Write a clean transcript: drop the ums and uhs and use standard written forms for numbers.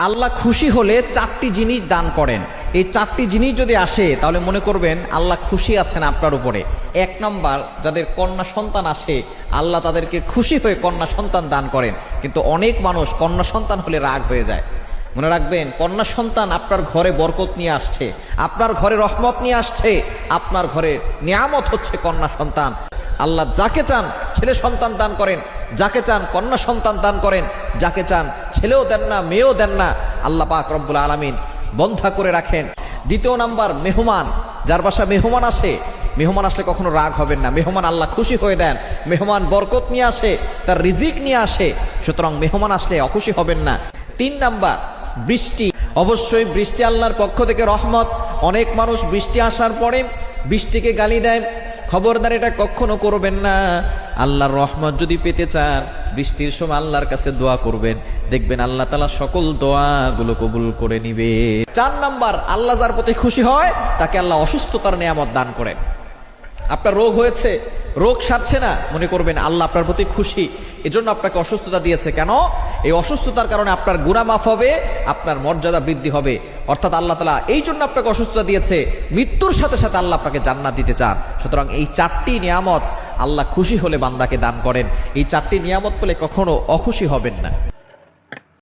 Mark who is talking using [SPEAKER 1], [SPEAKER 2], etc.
[SPEAKER 1] আল্লাহ খুশি হলে চারটি জিনিস দান করেন। এই চারটি জিনিস যদি আসে তাহলে মনে করবেন আল্লাহ খুশি আছেন আপনার উপরে। এক নম্বর, যাদের কন্যা সন্তান আসে আল্লাহ তাদেরকে খুশি হয়ে কন্যা সন্তান দান করেন। কিন্তু অনেক মানুষ কন্যা সন্তান হলে রাগ হয়ে যায়। মনে রাখবেন, কন্যা সন্তান আপনার ঘরে বরকত নিয়ে আসছে, আপনার ঘরে রহমত নিয়ে আসছে, আপনার ঘরে নিয়ামত হচ্ছে কন্যা সন্তান। আল্লাহ যাকে চান ছেলে সন্তান দান করেন, যাকে চান কন্যা সন্তান দান করেন, যাকে চান ছেলেও দেন না মেয়েও দেন না, আল্লাহ পাক রব্বুল আলামিন বন্ধা করে রাখেন। দ্বিতীয় নাম্বার, মেহমান, যার বাসা মেহমান আসে, মেহমান আসলে কখনো রাগ হবেন না, মেহমান আল্লাহ খুশি হয়ে দেন, মেহমান বরকত নিয়ে আসে, তার রিজিক নিয়ে আসে, সুতরাং মেহমান আসলে অখুশি হবেন না। তিন নাম্বার, বৃষ্টি, অবশ্যই বৃষ্টি আল্লাহর পক্ষ থেকে রহমত। অনেক মানুষ বৃষ্টি আসার পরে বৃষ্টিকে গালি দেয়, খবরদার এটা কখনো করবেন না। আল্লাহর রহমত যদি পেতে চান বৃষ্টির সময় আল্লাহর কাছে দোয়া করবেন, দেখবেন আল্লাহ তাআলা সকল দোয়াগুলো কবুল করে নিবে। চার নাম্বার, আল্লাহ যার প্রতি খুশি হয় তাকে আল্লাহ অসুস্থতার নিয়ামত দান করেন। আপনার রোগ হয়েছে, রোগ সারছে না, মনে করবেন আল্লাহ আপনার প্রতি খুশি, এজন্য আপনাকে অসুস্থতা দিয়েছে। কেন? এই অসুস্থতার কারণে আপনার গুনাহ মাফ হবে, আপনার মর্যাদা বৃদ্ধি হবে। অর্থাৎ আল্লাহ তাআলা এই জন্য আপনাকে অসুস্থতা দিয়েছে, মৃত্যুর সাথে সাথে আল্লাহ আপনাকে জান্নাত দিতে চান। সুতরাং এই চারটি নিয়ামত আল্লাহ খুশি হলে বান্দাকে দান করেন। এই চারটি নিয়ামত পেলে কখনো অখুশি হবেন না।